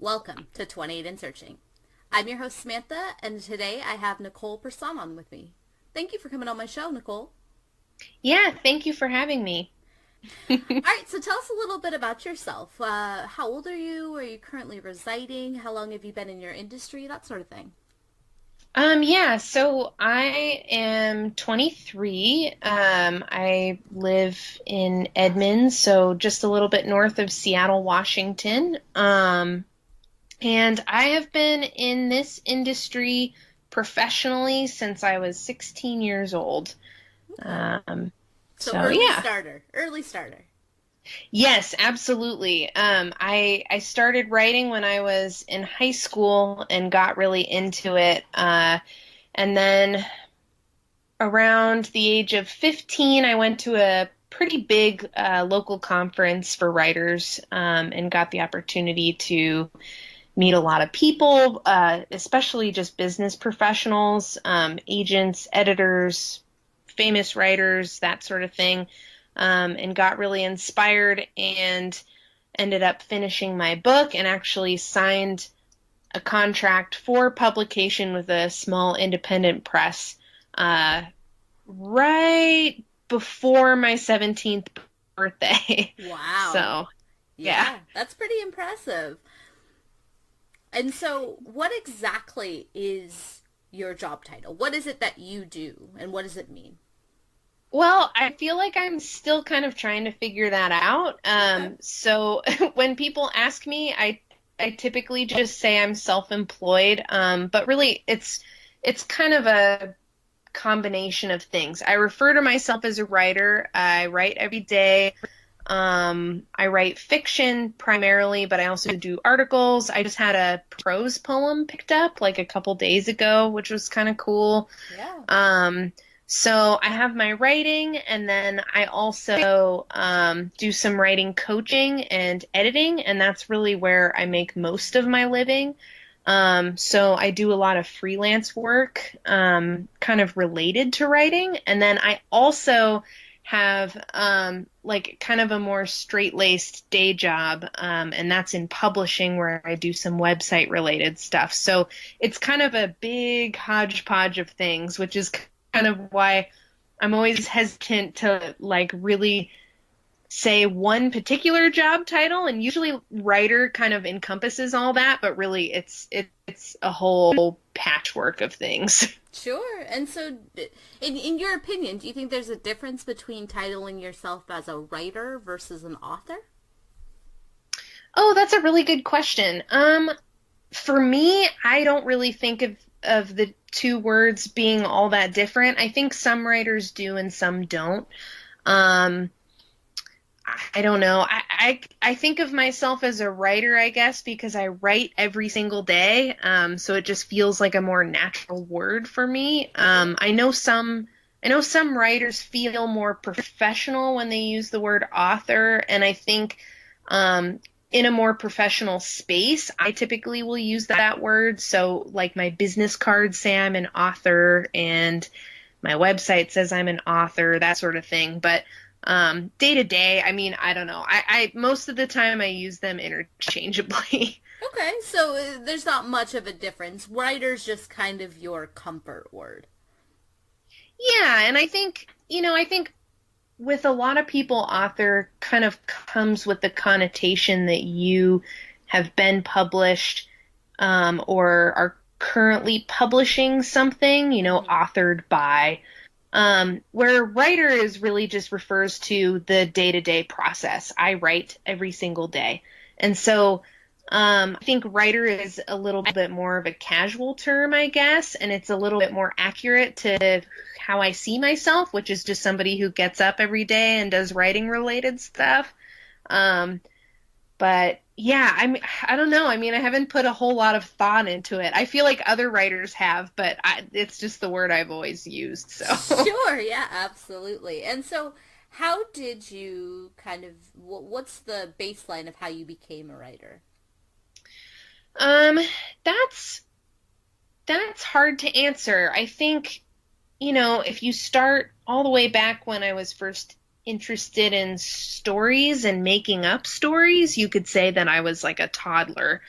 Welcome to 28 and Searching. I'm your host Samantha, and today I have Nicole Persun on with me. Thank you for coming on my show, Nicole. Yeah, thank you for having me. All right, so tell us a little bit about yourself. How old are you? Where are you currently residing? How long have you been in your industry? That sort of thing. So I am 23. I live in Edmonds, so just a little bit north of Seattle, Washington. And I have been in this industry professionally since I was 16 years old. Okay. Um, So so early yeah. starter. Early starter. Yes, absolutely. I started writing when I was in high school and got really into it. And then around the age of 15, I went to a pretty big local conference for writers and got the opportunity to meet a lot of people, especially just business professionals, agents, editors, famous writers, that sort of thing, and got really inspired and ended up finishing my book and actually signed a contract for publication with a small independent press uh, right before my 17th birthday. Wow. So, yeah. Yeah, that's pretty impressive. And so, what exactly is your job title? What is it that you do, and what does it mean? Well, I feel like I'm still kind of trying to figure that out. Okay. So when people ask me, I typically just say I'm self-employed. But really it's kind of a combination of things. I refer to myself as a writer. I write every day. I write fiction primarily, but I also do articles. I just had a prose poem picked up like a couple days ago, which was kind of cool. Yeah. Um, so I have my writing, and then I also do some writing coaching and editing, and that's really where I make most of my living. So I do a lot of freelance work, kind of related to writing, and then I also have like kind of a more straight-laced day job, and that's in publishing where I do some website related stuff. So it's kind of a big hodgepodge of things, which is kind of why I'm always hesitant to like really say one particular job title, and usually writer kind of encompasses all that, but really it's a whole patchwork of things. Sure. And so, in your opinion, do you think there's a difference between titling yourself as a writer versus an author? Oh, that's a really good question. For me, I don't really think of the two words being all that different. I think some writers do and some don't. Um, I don't know. I think of myself as a writer, I guess, because I write every single day. So it just feels like a more natural word for me. Sure. I know some writers feel more professional when they use the word author, and I think in a more professional space, I typically will use that word. So like my business cards say I'm an author, and my website says I'm an author, that sort of thing. But day to day, I mean, I don't know. I most of the time I use them interchangeably. Okay, so there's not much of a difference. Writer's just kind of your comfort word. Yeah, and I think with a lot of people, author kind of comes with the connotation that you have been published, or are currently publishing something, Hmm. authored by. Where writer is really just refers to the day-to-day process. I write every single day. And so I think writer is a little bit more of a casual term, I guess, and it's a little bit more accurate to how I see myself, which is just somebody who gets up every day and does writing related stuff. Um, but yeah, I don't know. I mean, I haven't put a whole lot of thought into it. I feel like other writers have, but it's just the word I've always used. So, Sure, yeah, absolutely. And so, how did you kind of, what's the baseline of how you became a writer? um, that's that's hard to answer. I think, if you start all the way back when I was first interested in stories and making up stories. You could say that I was like a toddler.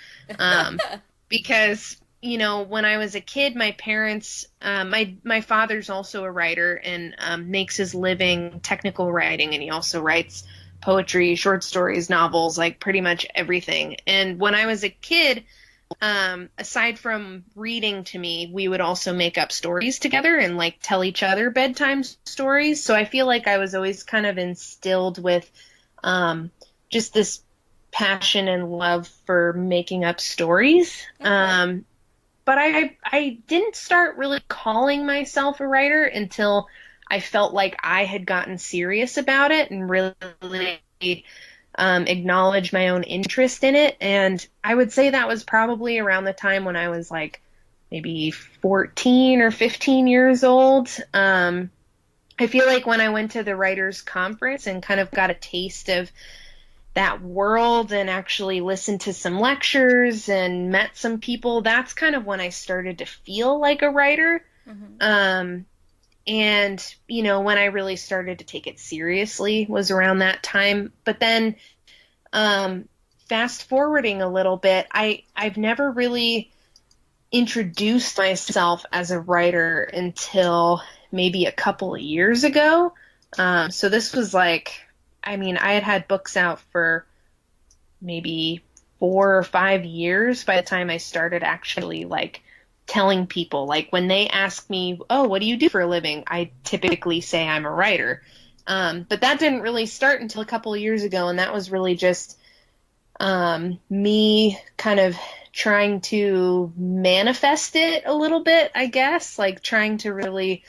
Because, when I was a kid, my parents, my father's also a writer and makes his living technical writing, and he also writes poetry, short stories, novels, like pretty much everything. And when I was a kid, aside from reading to me, we would also make up stories together and like tell each other bedtime stories. So I feel like I was always kind of instilled with just this passion and love for making up stories. Okay. But I didn't start really calling myself a writer until I felt like I had gotten serious about it and really acknowledged my own interest in it. And I would say that was probably around the time when I was like maybe 14 or 15 years old. I feel like when I went to the writers conference and kind of got a taste of that world and actually listened to some lectures and met some people, that's kind of when I started to feel like a writer. Mm-hmm. And, when I really started to take it seriously was around that time. But then, fast forwarding a little bit, I've never really introduced myself as a writer until maybe a couple of years ago. So this was like, I had books out for maybe 4 or 5 years by the time I started actually like telling people, like when they ask me, oh, what do you do for a living? I typically say I'm a writer. But that didn't really start until a couple of years ago. And that was really just me kind of trying to manifest it a little bit, I guess, like trying to really,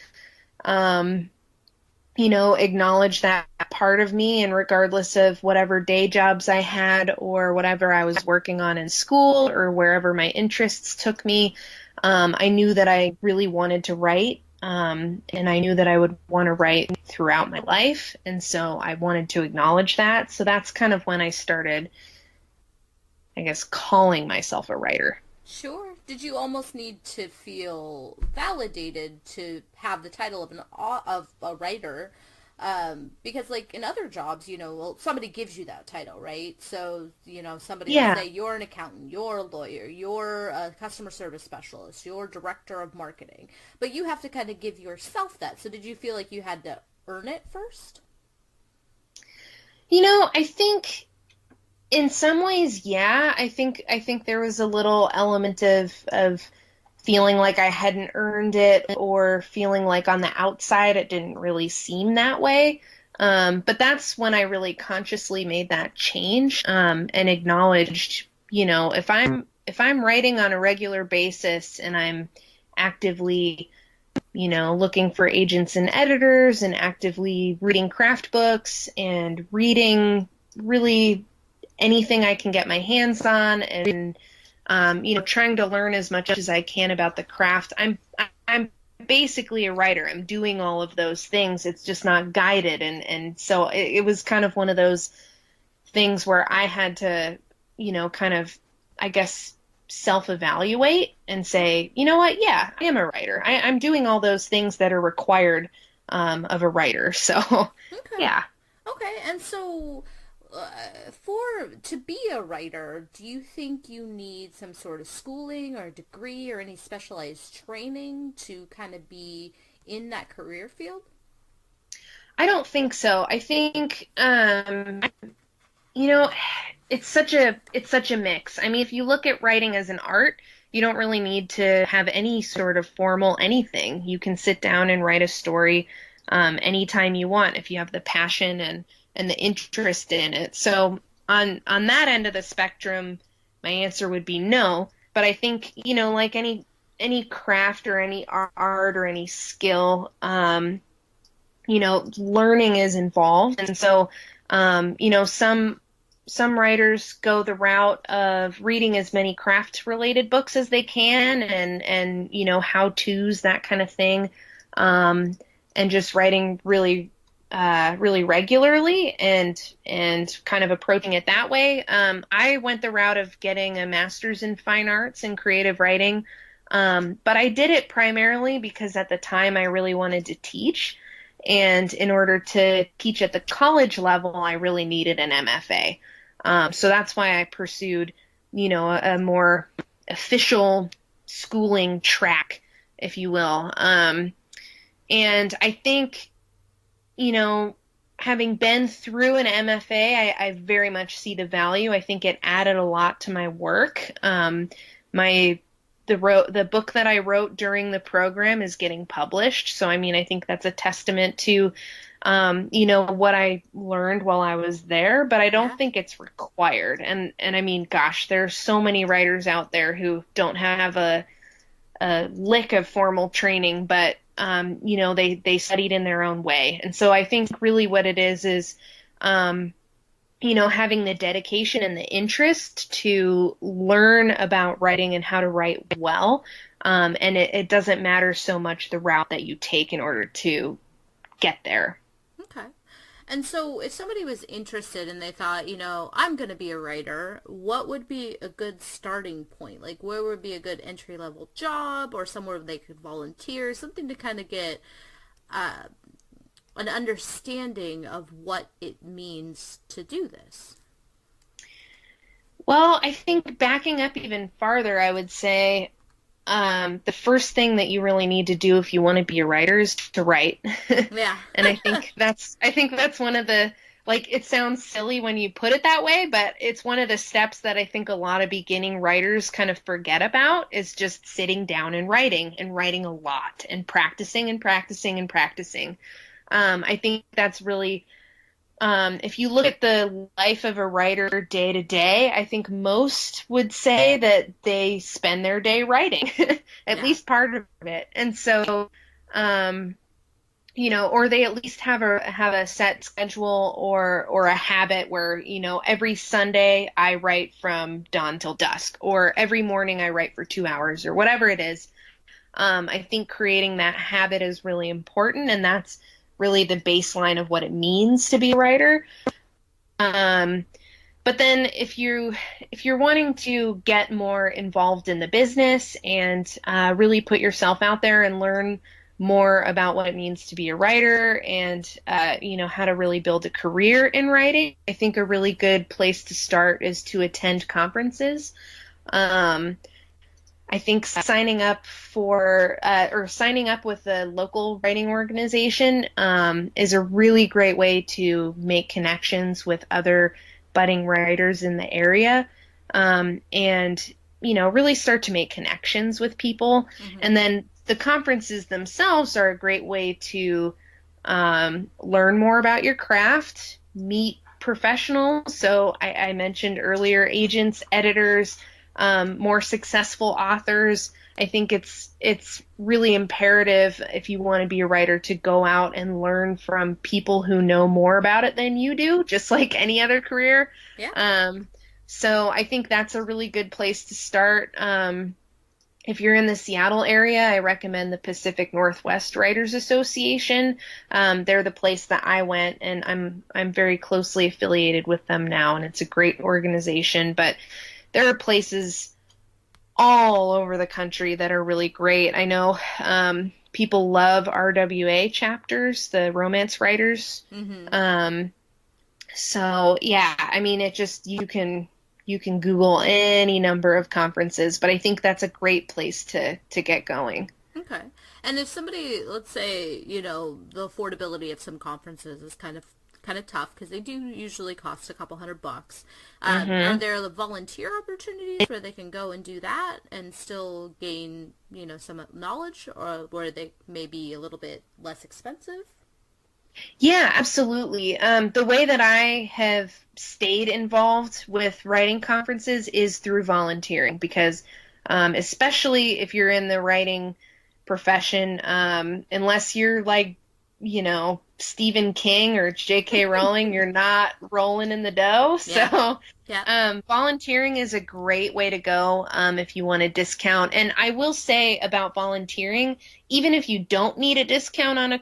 acknowledge that part of me, and regardless of whatever day jobs I had or whatever I was working on in school or wherever my interests took me, I knew that I really wanted to write, and I knew that I would want to write throughout my life, and so I wanted to acknowledge that. So that's kind of when I started, I guess, calling myself a writer. Sure. Did you almost need to feel validated to have the title of a writer? Because like in other jobs, somebody gives you that title, right? So, somebody will say you're an accountant, you're a lawyer, you're a customer service specialist, you're director of marketing. But you have to kind of give yourself that. So did you feel like you had to earn it first? I think in some ways, yeah. I think there was a little element of feeling like I hadn't earned it, or feeling like on the outside it didn't really seem that way. But that's when I really consciously made that change, and acknowledged, if I'm writing on a regular basis and I'm actively, looking for agents and editors and actively reading craft books and reading really anything I can get my hands on, and trying to learn as much as I can about the craft. I'm basically a writer. I'm doing all of those things. It's just not guided, and so it was kind of one of those things where I had to, kind of, I guess, self-evaluate and say, you know what? Yeah, I am a writer. I'm doing all those things that are required of a writer. So, okay. Yeah. Okay, and so to be a writer, do you think you need some sort of schooling or degree or any specialized training to kind of be in that career field? I don't think so. I think, it's such a mix. I mean, if you look at writing as an art, you don't really need to have any sort of formal anything. You can sit down and write a story anytime you want if you have the passion and the interest in it. So on that end of the spectrum, my answer would be no. But I think, like any craft or any art or any skill, learning is involved. And so, some writers go the route of reading as many craft related books as they can, and how-tos, that kind of thing. And just writing really regularly and kind of approaching it that way. I went the route of getting a master's in fine arts and creative writing. But I did it primarily because at the time I really wanted to teach. And in order to teach at the college level, I really needed an MFA. So that's why I pursued, a more official schooling track, if you will. And I think, having been through an MFA, I very much see the value. I think it added a lot to my work. The book that I wrote during the program is getting published. So, I think that's a testament to, what I learned while I was there, but I don't think it's required. And gosh, there's so many writers out there who don't have a lick of formal training, but, they studied in their own way. And so I think really what it is, having the dedication and the interest to learn about writing and how to write well. And it doesn't matter so much the route that you take in order to get there. Okay. And so if somebody was interested and they thought, I'm going to be a writer, what would be a good starting point? Like, where would be a good entry-level job or somewhere they could volunteer, something to kind of get an understanding of what it means to do this? Well, I think backing up even farther, I would say the first thing that you really need to do if you want to be a writer is to write. Yeah. And I think that's one of the, it sounds silly when you put it that way, but it's one of the steps that I think a lot of beginning writers kind of forget about, is just sitting down and writing a lot and practicing and practicing and practicing. I think that's really, if you look at the life of a writer day to day, I think most would say that they spend their day writing, at least part of it. And so, or they at least have a set schedule or a habit where, every Sunday I write from dawn till dusk, or every morning I write for 2 hours, or whatever it is. I think creating that habit is really important, and that's really the baseline of what it means to be a writer. But then if you're wanting to get more involved in the business and really put yourself out there and learn more about what it means to be a writer and how to really build a career in writing, I think a really good place to start is to attend conferences. I think signing up with a local writing organization is a really great way to make connections with other budding writers in the area, and really start to make connections with people. Mm-hmm. And then the conferences themselves are a great way to learn more about your craft, meet professionals. So I mentioned earlier, agents, editors, more successful authors. I think it's really imperative, if you want to be a writer, to go out and learn from people who know more about it than you do, just like any other career. Yeah. So I think that's a really good place to start. If you're in the Seattle area, I recommend the Pacific Northwest Writers Association. They're the place that I went, and I'm very closely affiliated with them now, and it's a great organization. But there are places all over the country that are really great. I know people love RWA chapters, the romance writers. Mm-hmm. So yeah, it just, you can Google any number of conferences, but I think that's a great place to get going. Okay. And if somebody, let's say, the affordability of some conferences is kind of tough, because they do usually cost a couple $100. Mm-hmm. Are there volunteer opportunities where they can go and do that and still gain, some knowledge, or where they may be a little bit less expensive? Yeah, absolutely. The way that I have stayed involved with writing conferences is through volunteering, because especially if you're in the writing profession, unless you're like, Stephen King or J.K. Rowling, you're not rolling in the dough. Yeah. So volunteering is a great way to go if you want a discount. And I will say about volunteering, even if you don't need a discount on a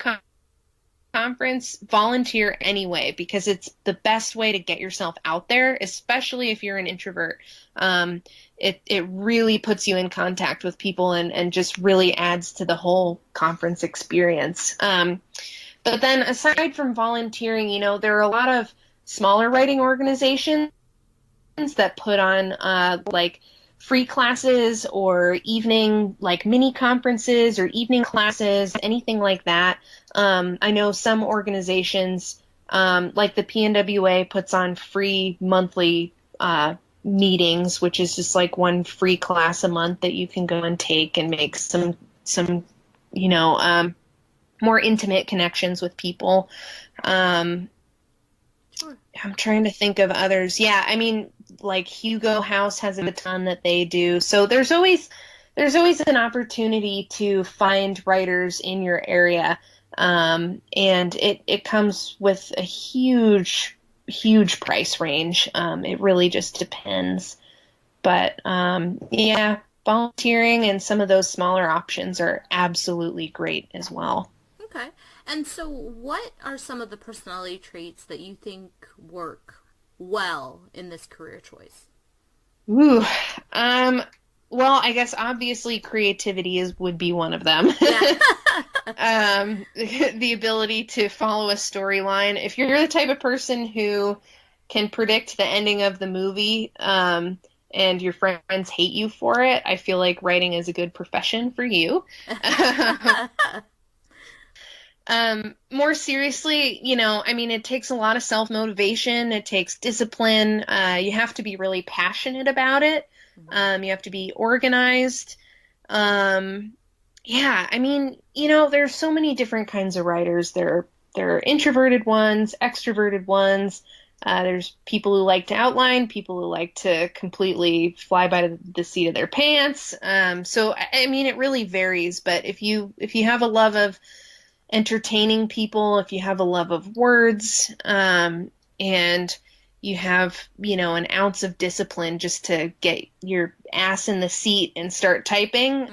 conference, volunteer anyway, because it's the best way to get yourself out there, especially if you're an introvert. It really puts you in contact with people and just really adds to the whole conference experience. But then aside from volunteering, there are a lot of smaller writing organizations that put on like free classes or evening like mini conferences or evening classes, anything like that. I know some organizations like the PNWA puts on free monthly meetings, which is just like one free class a month that you can go and take and make some more intimate connections with people. Sure. I'm trying to think of others. Yeah, I mean, like Hugo House has a ton that they do. So there's always an opportunity to find writers in your area. And it comes with a huge price range. It really just depends. But yeah, volunteering and some of those smaller options are absolutely great as well. Okay. And so what are some of the personality traits that you think work well in this career choice? Ooh, well, I guess obviously creativity would be one of them. Yeah. The ability to follow a storyline. If you're the type of person who can predict the ending of the movie, and your friends hate you for it, I feel like writing is a good profession for you. More seriously, I mean, it takes a lot of self-motivation. It takes discipline. You have to be really passionate about it. You have to be organized. Yeah, I mean, there's so many different kinds of writers. There are introverted ones, extroverted ones. There's people who like to outline, people who like to completely fly by the seat of their pants. So, I mean, it really varies. But if you have a love of entertaining people, if you have a love of words, and you have, an ounce of discipline just to get your ass in the seat and start typing,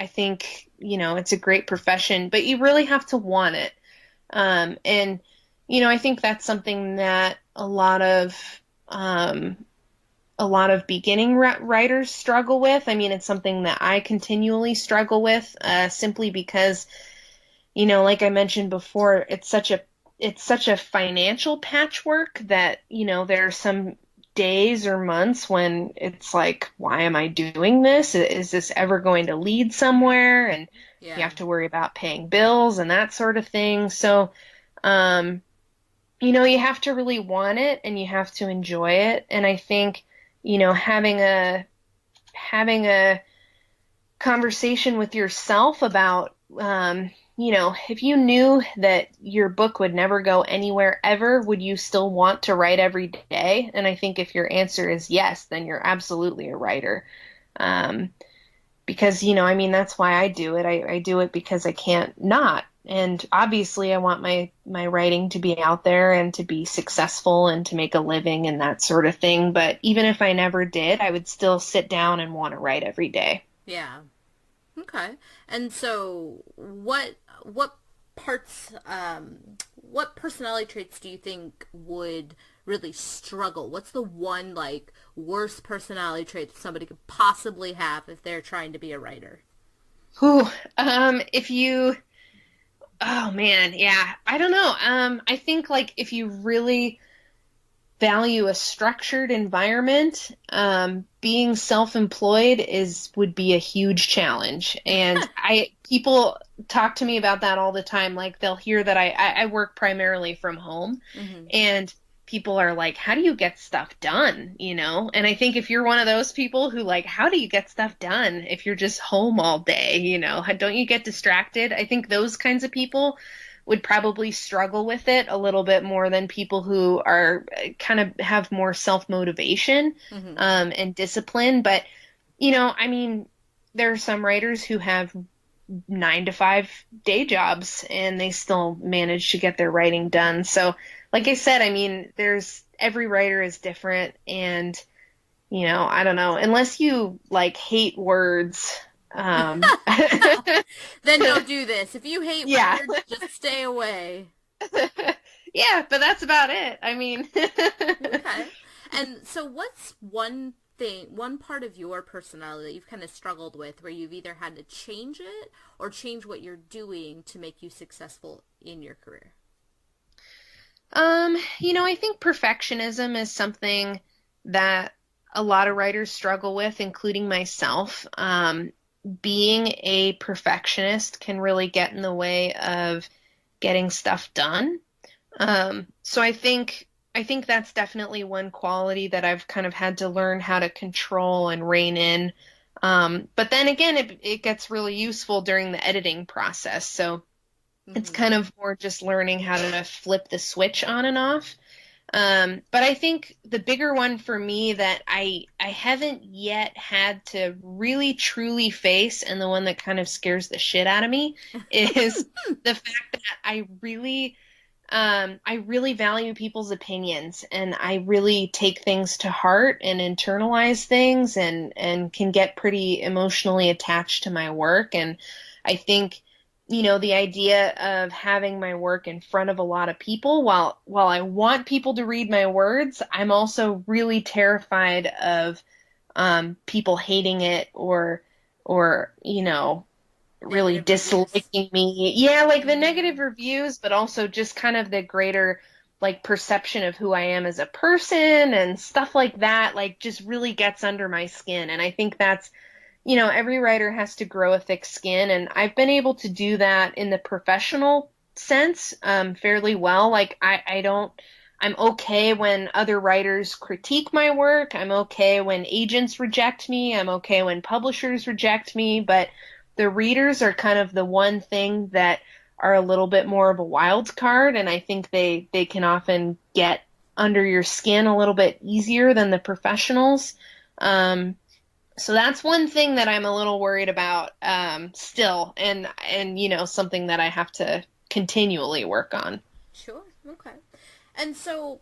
I think, it's a great profession, but you really have to want it. And, I think that's something that a lot of beginning writers struggle with. I mean, it's something that I continually struggle with, simply because, like I mentioned before, it's such a financial patchwork that, there are some days or months when it's like, why am I doing this? Is this ever going to lead somewhere? And Yeah. you have to worry about paying bills and that sort of thing. So, you have to really want it and you have to enjoy it. And I think, having a conversation with yourself about, if you knew that your book would never go anywhere ever, would you still want to write every day? And I think if your answer is yes, then you're absolutely a writer. Because, I mean, that's why I do it. I do it because I can't not. And obviously I want my writing to be out there and to be successful and to make a living and that sort of thing. But even if I never did, I would still sit down and want to write every day. Yeah. Okay. And so what parts, what personality traits do you think would really struggle? What's the one, like, worst personality trait that somebody could possibly have if they're trying to be a writer? Oh man, yeah, I don't know. I think, like, if you really value a structured environment, being self-employed would be a huge challenge. And people talk to me about that all the time. Like, they'll hear that I work primarily from home, and people are like, how do you get stuff done? And I think if you're one of those people who, like, how do you get stuff done if you're just home all day? Don't you get distracted? I think those kinds of people would probably struggle with it a little bit more than people who are kind of have more self-motivation, and discipline. But, I mean, there are some writers who have 9-to-5 day jobs and they still manage to get their writing done. So, like I said, I mean, every writer is different, and, I don't know, unless you, like, hate words, Then don't do this. If you hate words, just stay away. Yeah, but that's about it. I mean. Okay. And so what's one one part of your personality that you've kind of struggled with where you've either had to change it or change what you're doing to make you successful in your career? I think perfectionism is something that a lot of writers struggle with, including myself. Being a perfectionist can really get in the way of getting stuff done. So I think that's definitely one quality that I've kind of had to learn how to control and rein in. But then again, it gets really useful during the editing process. So it's Mm-hmm. kind of more just learning how to flip the switch on and off. But I think the bigger one for me that I haven't yet had to really truly face, and the one that kind of scares the shit out of me, is the fact that I really value people's opinions, and I really take things to heart and internalize things, and can get pretty emotionally attached to my work. And I think, the idea of having my work in front of a lot of people, while I want people to read my words, I'm also really terrified of people hating it, or really Negative reviews. disliking me. Yeah, like the Mm-hmm. negative reviews, but also just kind of the greater like perception of who I am as a person and stuff like that, like just really gets under my skin. And I think that's, every writer has to grow a thick skin, and I've been able to do that in the professional sense, fairly well. Like I'm okay when other writers critique my work. I'm okay when agents reject me. I'm okay when publishers reject me, but the readers are kind of the one thing that are a little bit more of a wild card, and I think they can often get under your skin a little bit easier than the professionals. So that's one thing that I'm a little worried about, still, and something that I have to continually work on. Sure. Okay. And so,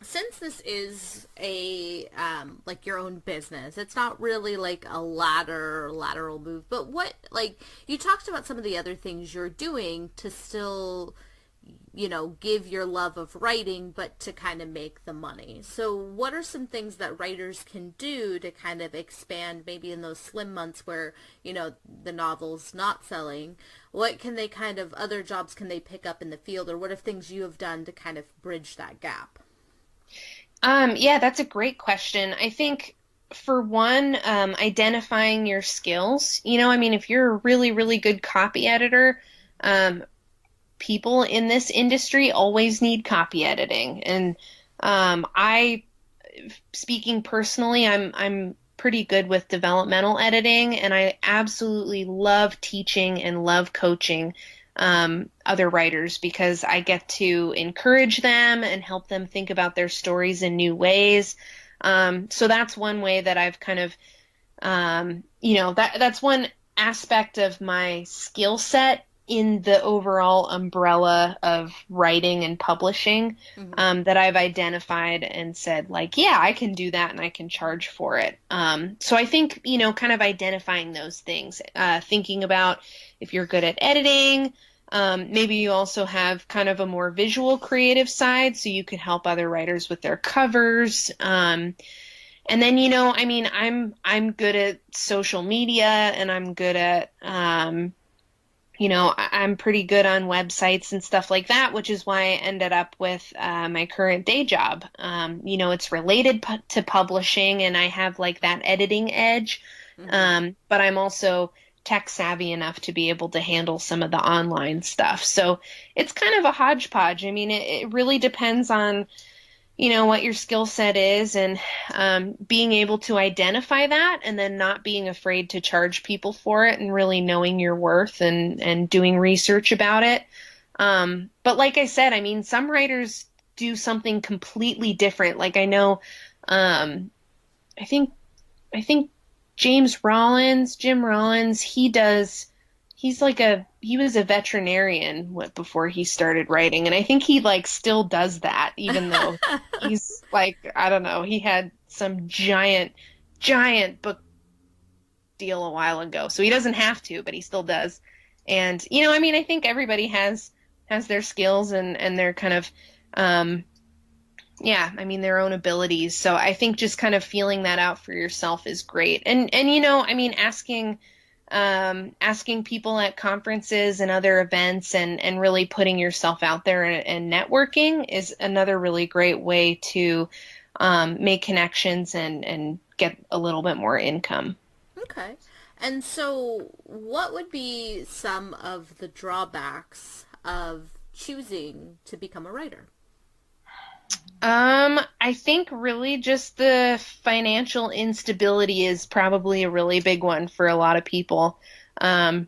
since this is a like your own business, it's not really like a ladder or lateral move. But what, like, you talked about some of the other things you're doing to still, give your love of writing, but to kind of make the money. So what are some things that writers can do to kind of expand, maybe in those slim months where, the novel's not selling? What can they kind of, other jobs can they pick up in the field, or what are things you have done to kind of bridge that gap? Yeah, that's a great question. I think for one, identifying your skills. I mean, if you're a really, really good copy editor, um, people in this industry always need copy editing. And I, speaking personally, I'm pretty good with developmental editing, and I absolutely love teaching and love coaching other writers because I get to encourage them and help them think about their stories in new ways. So that's one way that I've kind of, that's one aspect of my skill set in the overall umbrella of writing and publishing, Mm-hmm. that I've identified and said, like, yeah, I can do that and I can charge for it. So I think, kind of identifying those things, thinking about if you're good at editing, maybe you also have kind of a more visual creative side, so you can help other writers with their covers. And then, I mean, I'm good at social media, and I'm good at, I'm pretty good on websites and stuff like that, which is why I ended up with my current day job. It's related to publishing, and I have like that editing edge. Mm-hmm. But I'm also tech savvy enough to be able to handle some of the online stuff. So it's kind of a hodgepodge. I mean, it really depends on what your skill set is, and being able to identify that, and then not being afraid to charge people for it, and really knowing your worth, and doing research about it. But like I said, I mean, some writers do something completely different. Like I know, I think Jim Rollins, he was a veterinarian before he started writing. And I think he like still does that, even though he's like, I don't know, he had some giant, giant book deal a while ago. So he doesn't have to, but he still does. And, I mean, I think everybody has their skills and their kind of, yeah, I mean their own abilities. So I think just kind of feeling that out for yourself is great. And you know, I mean asking people at conferences and other events and really putting yourself out there and networking is another really great way to make connections and get a little bit more income. Okay. And so, what would be some of the drawbacks of choosing to become a writer? I think really just the financial instability is probably a really big one for a lot of people. Um,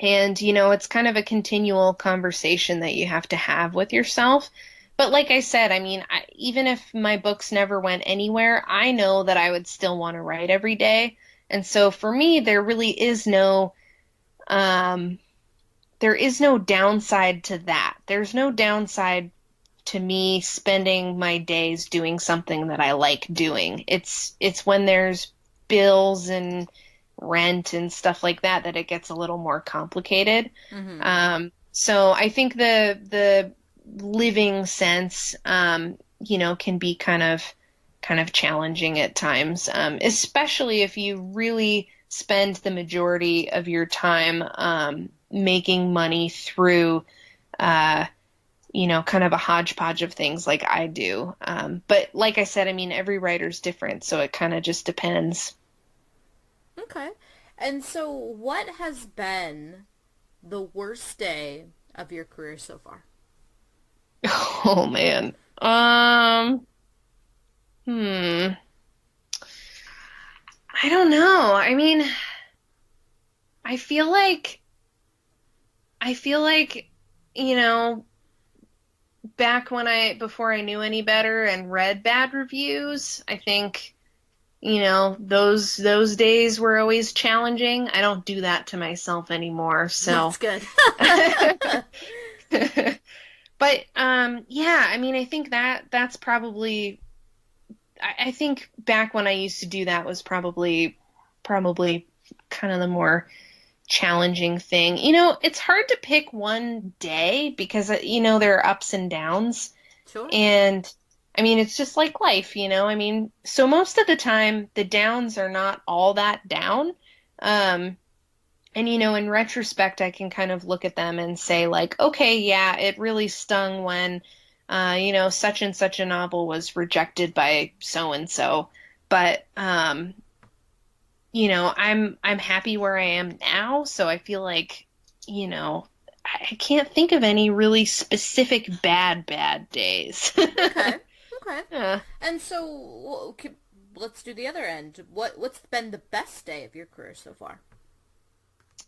and you know, it's kind of a continual conversation that you have to have with yourself. But like I said, I mean, even if my books never went anywhere, I know that I would still want to write every day. And so for me, um, there is no downside to that. There's no downside to me spending my days doing something that I like doing. It's when there's bills and rent and stuff like that that it gets a little more complicated. Mm-hmm. So I think the living sense, you know, can be kind of challenging at times, especially if you really spend the majority of your time making money through you know, kind of a hodgepodge of things like I do. But like I said, I mean, every writer's different, so it kind of just depends. Okay. And so, what has been the worst day of your career so far? Oh man. Hmm. I don't know. I mean, I feel like I feel like, you know, back before I knew any better and read bad reviews, I think, you know, those days were always challenging. I don't do that to myself anymore, so That's good. but yeah, I mean I think that's probably I think back when I used to do that was probably kind of the more challenging thing. You know, it's hard to pick one day because you know there are ups and downs. Sure. And I mean, it's just like life, you know? I mean, so most of the time, the downs are not all that down. Um, and, you know, in retrospect, I can kind of look at them and say, like, okay, yeah, it really stung when, you know, such and such a novel was rejected by so and so. But, you know, I'm happy where I am now. So I feel like, you know, I can't think of any really specific bad days. Okay. Okay. Yeah. And so, okay, let's do the other end. What's been the best day of your career so far?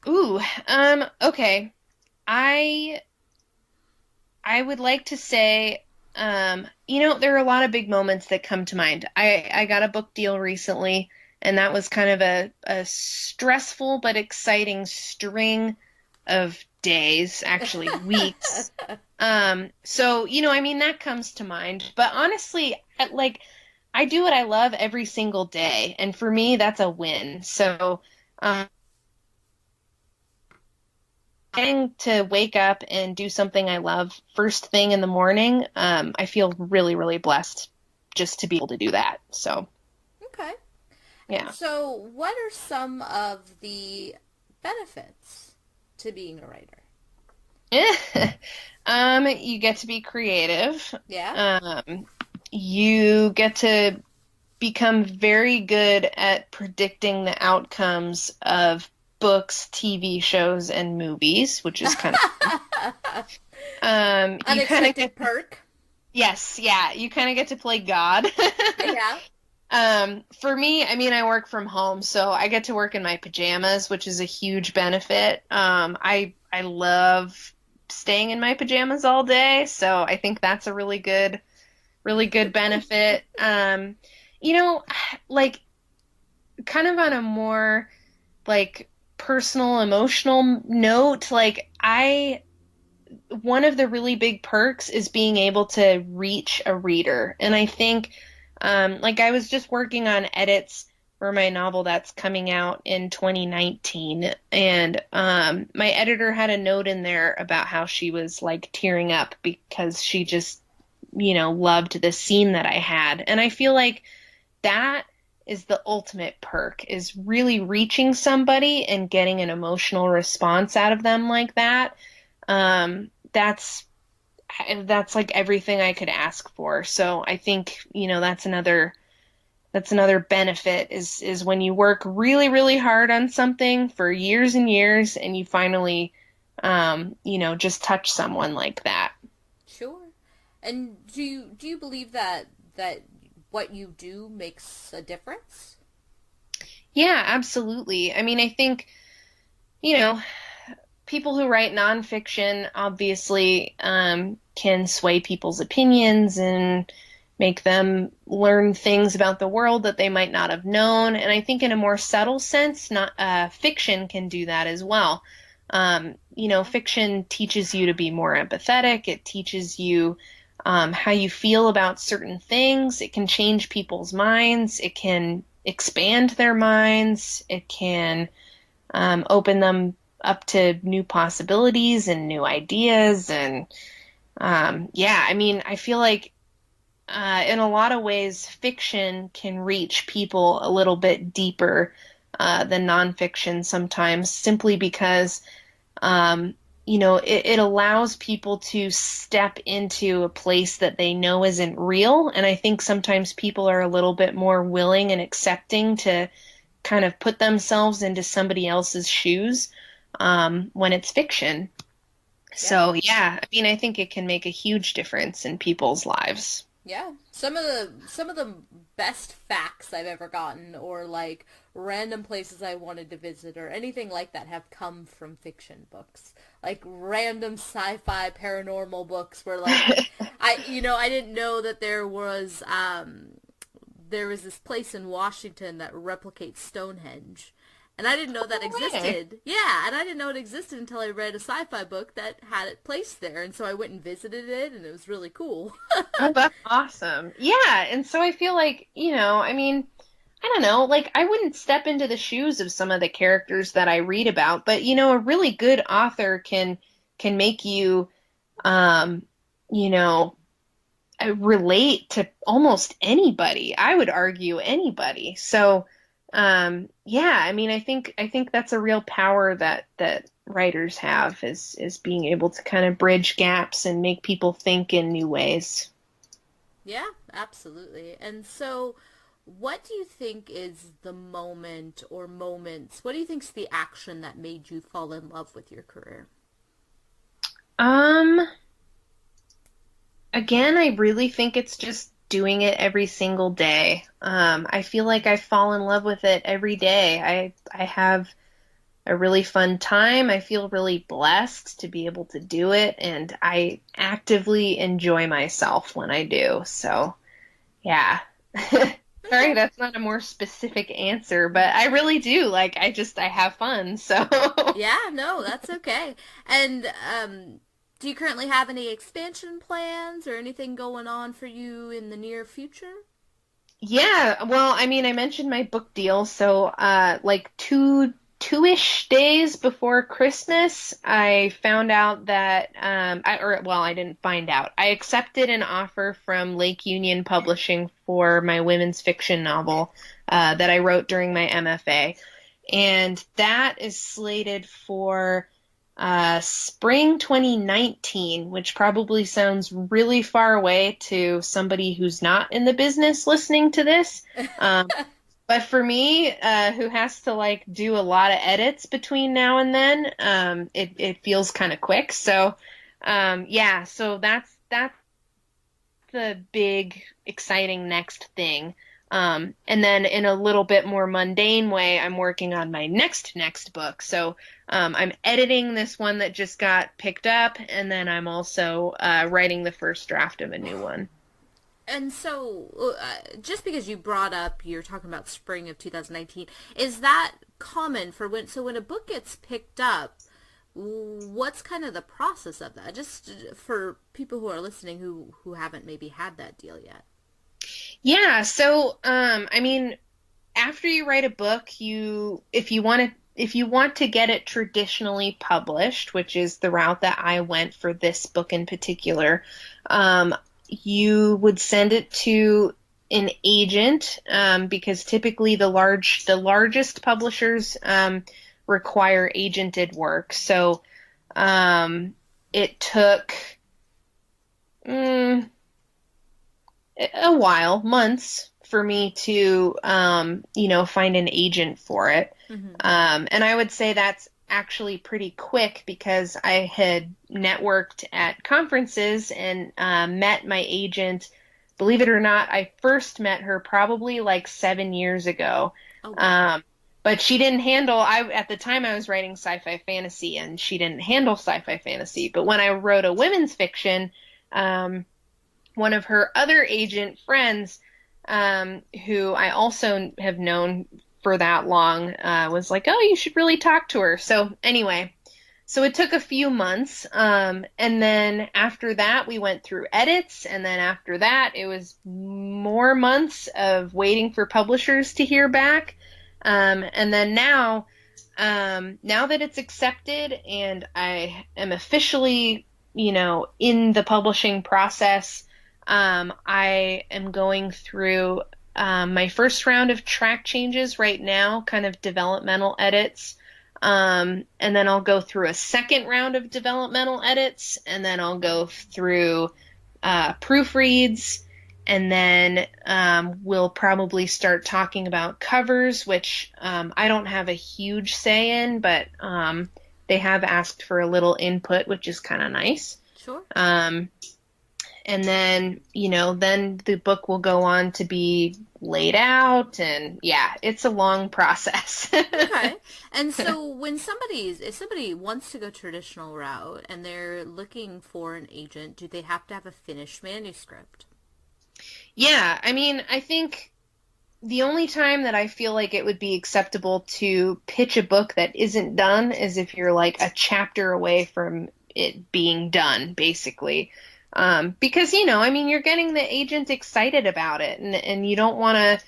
Ooh, okay. I I would like to say, you know, there are a lot of big moments that come to mind. I got a book deal recently, and that was kind of a stressful but exciting string of days, actually weeks. So, you know, I mean, that comes to mind. But honestly, like, I do what I love every single day, and for me, that's a win. So, getting to wake up and do something I love first thing in the morning, I feel really, really blessed just to be able to do that. So, Okay. And yeah. so, what are some of the benefits to being a writer? You get to be creative. Yeah. You get to become very good at predicting the outcomes of books, TV shows, and movies, which is kind of you kind of Unexpected get perk. yes, yeah, you kind of get to play God. Yeah. For me, I mean, I work from home, so I get to work in my pajamas, which is a huge benefit. I love staying in my pajamas all day, so I think that's a really good benefit. You know, like kind of on a more like personal, emotional note, like one of the really big perks is being able to reach a reader. And I think, like I was just working on edits for my novel that's coming out in 2019. And my editor had a note in there about how she was like tearing up because she just loved the scene that I had. And I feel like that is the ultimate perk, is really reaching somebody and getting an emotional response out of them like that. That's like everything I could ask for. So I think, that's another benefit is when you work really, really hard on something for years and years and you finally, just touch someone like that. Sure. And do you believe that what you do makes a difference? Yeah, absolutely. I mean, I think, you know, people who write nonfiction obviously can sway people's opinions and make them learn things about the world that they might not have known. And I think in a more subtle sense, not fiction can do that as well. Fiction teaches you to be more empathetic. It teaches you how you feel about certain things. It can change people's minds. It can expand their minds. It can open them up to new possibilities and new ideas. And I feel like in a lot of ways, fiction can reach people a little bit deeper than nonfiction sometimes, simply because it allows people to step into a place that they know isn't real. And I think sometimes people are a little bit more willing and accepting to kind of put themselves into somebody else's shoes when it's fiction. Yeah. So, yeah, I mean, I think it can make a huge difference in people's lives. Yeah. Some of the best facts I've ever gotten, or like random places I wanted to visit or anything like that, have come from fiction books. Like random sci-fi paranormal books where like I didn't know that there was this place in Washington that replicates Stonehenge. And I didn't know that existed. Yeah, and I didn't know it existed until I read a sci-fi book that had it placed there. And so I went and visited it, and it was really cool. Oh, that's awesome. Yeah, and so I feel like, I mean, I don't know, like I wouldn't step into the shoes of some of the characters that I read about, but, a really good author can make you, relate to almost anybody. I would argue anybody. So, I mean, I think that's a real power that writers have, is being able to kind of bridge gaps and make people think in new ways. Yeah, absolutely. And so what do you think is the moment or moments, what do you think is the action that made you fall in love with your career? Again, I really think it's just doing it every single day. I feel like I fall in love with it every day. I have a really fun time. I feel really blessed to be able to do it, and I actively enjoy myself when I do. So, yeah. Sorry, that's not a more specific answer, but I really do. Like, I have fun, so. Yeah, no, that's okay. And, do you currently have any expansion plans or anything going on for you in the near future? Yeah, well, I mean, I mentioned my book deal, so like two-ish days before Christmas, I found out that I didn't find out. I accepted an offer from Lake Union Publishing for my women's fiction novel that I wrote during my MFA, and that is slated for spring 2019, which probably sounds really far away to somebody who's not in the business listening to this. But for me, who has to like do a lot of edits between now and then, it feels kind of quick. So, so that's the big, exciting next thing. And then in a little bit more mundane way, I'm working on my next book. So I'm editing this one that just got picked up, and then I'm also writing the first draft of a new one. And so, just because you brought up, you're talking about spring of 2019, is that common for when a book gets picked up? What's kind of the process of that? Just for people who are listening who haven't maybe had that deal yet. Yeah, so I mean, after you write a book, if you want to get it traditionally published, which is the route that I went for this book in particular, you would send it to an agent, because typically the largest publishers require agented work. So it took a while, months, for me to find an agent for it. Mm-hmm. And I would say that's actually pretty quick because I had networked at conferences and met my agent. Believe it or not, I first met her probably like 7 years ago. Oh, wow. But she didn't handle, at the time I was writing sci-fi fantasy, and she didn't handle sci-fi fantasy. But when I wrote a women's fiction, one of her other agent friends, who I also have known for that long, was like, oh, you should really talk to her. So anyway, so it took a few months. And then after that, we went through edits. And then after that, it was more months of waiting for publishers to hear back. And then now that it's accepted and I am officially, in the publishing process, I am going through my first round of track changes right now, kind of developmental edits. And then I'll go through a second round of developmental edits, and then I'll go through proofreads, and then we'll probably start talking about covers, which I don't have a huge say in, but they have asked for a little input, which is kind of nice. Sure. And then, then the book will go on to be laid out, and yeah, it's a long process. Okay. And so if somebody wants to go traditional route and they're looking for an agent, do they have to have a finished manuscript? Yeah, I mean, I think the only time that I feel like it would be acceptable to pitch a book that isn't done is if you're like a chapter away from it being done, basically. Because, you're getting the agent excited about it, and you don't want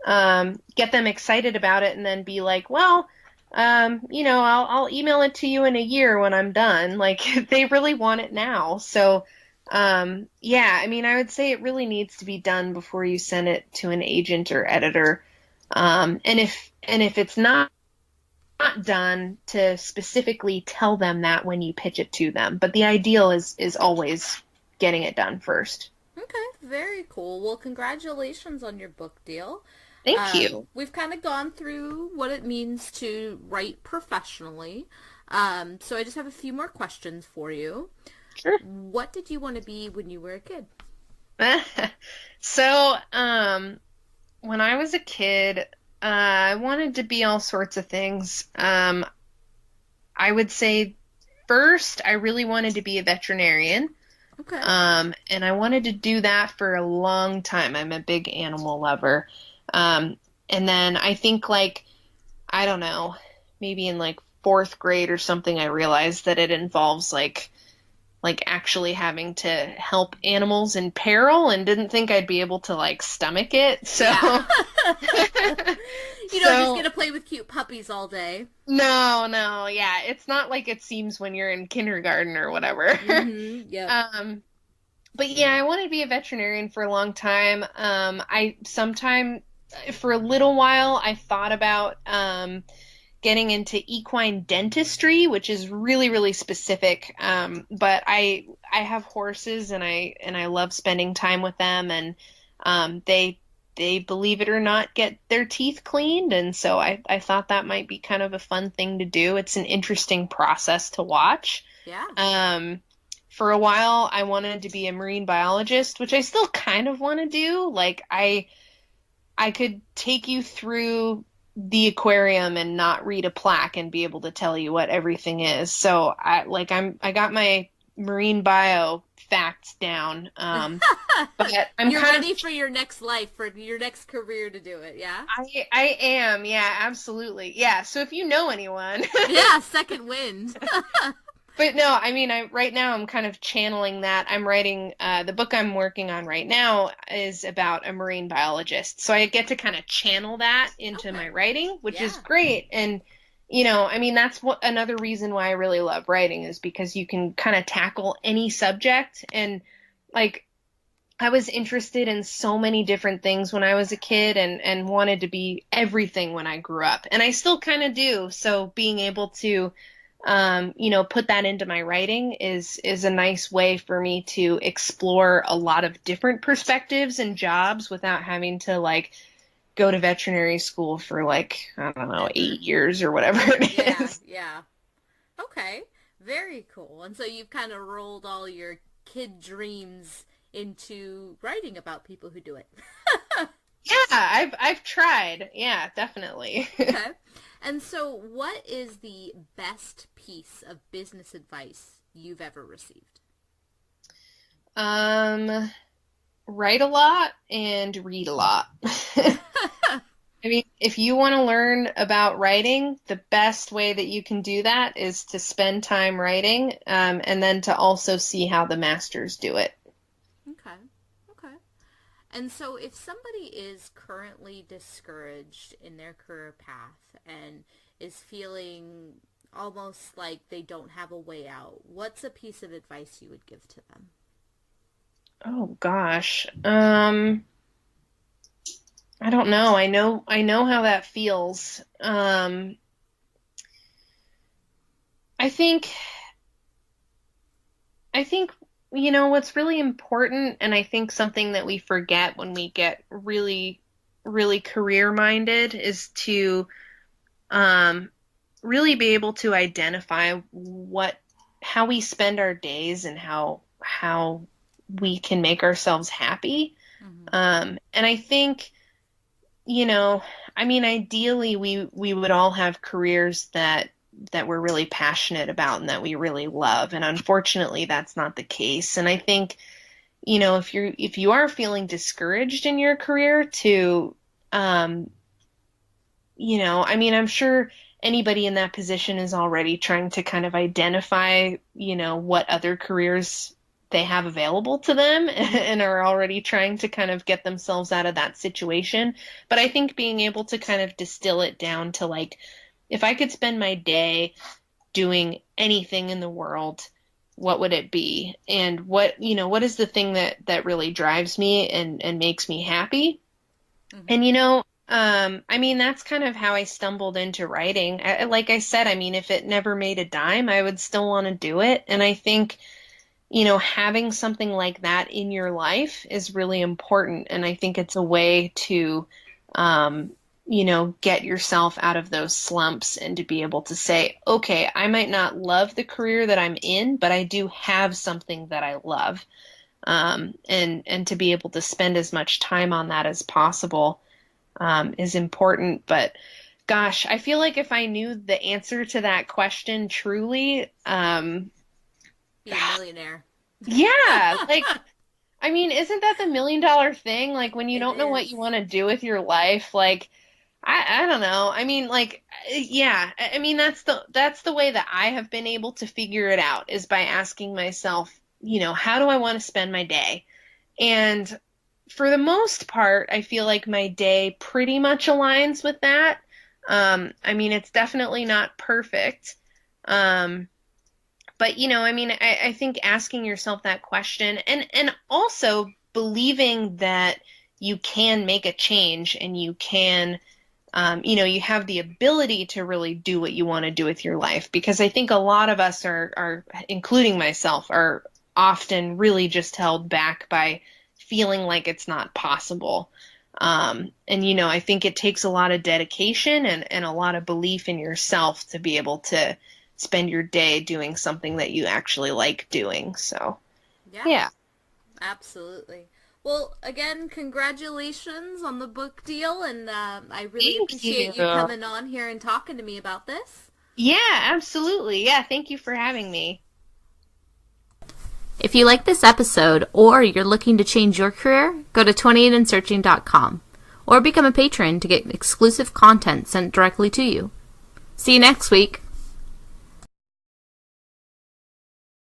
to get them excited about it and then be like, well, I'll email it to you in a year when I'm done. Like, they really want it now. So, yeah, I would say it really needs to be done before you send it to an agent or editor. And if it's not done, to specifically tell them that when you pitch it to them. But the ideal is always getting it done first. Okay, very cool. Well, congratulations on your book deal. Thank you. We've kind of gone through what it means to write professionally. So I just have a few more questions for you. Sure. What did you want to be when you were a kid? So, when I was a kid, I wanted to be all sorts of things. I would say first, I really wanted to be a veterinarian. Okay. And I wanted to do that for a long time. I'm a big animal lover. And then I think I don't know, maybe in fourth grade or something, I realized that it involves like actually having to help animals in peril, and didn't think I'd be able to stomach it. So yeah. You don't just get to play with cute puppies all day. No, yeah, it's not like it seems when you're in kindergarten or whatever. Mm-hmm. Yeah. But yeah, I wanted to be a veterinarian for a long time. For a little while, I thought about getting into equine dentistry, which is really, really specific. But I have horses, and I love spending time with them, and they believe it or not get their teeth cleaned, and so I thought that might be kind of a fun thing to do. It's an interesting process to watch. Yeah. For a while, I wanted to be a marine biologist, which I still kind of want to do. I could take you through the aquarium and not read a plaque and be able to tell you what everything is. So I got my marine bio facts down. But You're ready for your next life, for your next career to do it, yeah? I am, yeah, absolutely. Yeah, so if you know anyone. Yeah, second wind. But no, right now I'm kind of channeling that. I'm writing, the book I'm working on right now is about a marine biologist. So I get to kind of channel that into my writing, which is great. And, that's another reason why I really love writing, is because you can kind of tackle any subject. And I was interested in so many different things when I was a kid and wanted to be everything when I grew up. And I still kind of do. So being able to, put that into my writing is a nice way for me to explore a lot of different perspectives and jobs without having to like go to veterinary school for like, I don't know, 8 years or whatever it is. Yeah. Okay. Very cool. And so you've kind of rolled all your kid dreams into writing about people who do it. Yeah, I've tried. Yeah, definitely. Okay. And so what is the best piece of business advice you've ever received? Write a lot and read a lot. I mean, if you want to learn about writing, the best way that you can do that is to spend time writing, and then to also see how the masters do it. Okay. Okay. And so if somebody is currently discouraged in their career path and is feeling almost like they don't have a way out, what's a piece of advice you would give to them? Oh gosh. I don't know. I know how that feels. I think I think what's really important, and I think something that we forget when we get really really career minded, is to really be able to identify how we spend our days and how we can make ourselves happy. And I think, I mean, ideally we would all have careers that we're really passionate about and that we really love. And unfortunately, that's not the case. And I think, if you are feeling discouraged in your career, to, I mean, I'm sure anybody in that position is already trying to kind of identify, what other careers they have available to them and are already trying to kind of get themselves out of that situation. But I think being able to kind of distill it down to like, if I could spend my day doing anything in the world, what would it be? And what is the thing that really drives me and makes me happy? And, I mean, that's kind of how I stumbled into writing. Like I said, I mean, if it never made a dime, I would still want to do it. And I think, having something like that in your life is really important. And I think it's a way to, get yourself out of those slumps and to be able to say, okay, I might not love the career that I'm in, but I do have something that I love. And to be able to spend as much time on that as possible, is important. But gosh, I feel like if I knew the answer to that question truly, be a millionaire. Yeah, like, I mean, isn't that the $1 million thing? Like, when you don't know what you want to do with your life, like, I don't know. I mean, like, yeah, I mean, that's the way that I have been able to figure it out, is by asking myself, how do I want to spend my day? And for the most part, I feel like my day pretty much aligns with that. I mean, it's definitely not perfect. But, I mean, I think asking yourself that question and also believing that you can make a change and you can, you have the ability to really do what you want to do with your life. Because I think a lot of us are, including myself, are often really just held back by feeling like it's not possible. And, I think it takes a lot of dedication and a lot of belief in yourself to be able to spend your day doing something that you actually like doing. So, yeah. Absolutely. Well, again, congratulations on the book deal, and I really Thank appreciate you coming on here and talking to me about this. Yeah, absolutely. Yeah, thank you for having me. If you like this episode or you're looking to change your career, go to 28andsearching.com or become a patron to get exclusive content sent directly to you. See you next week.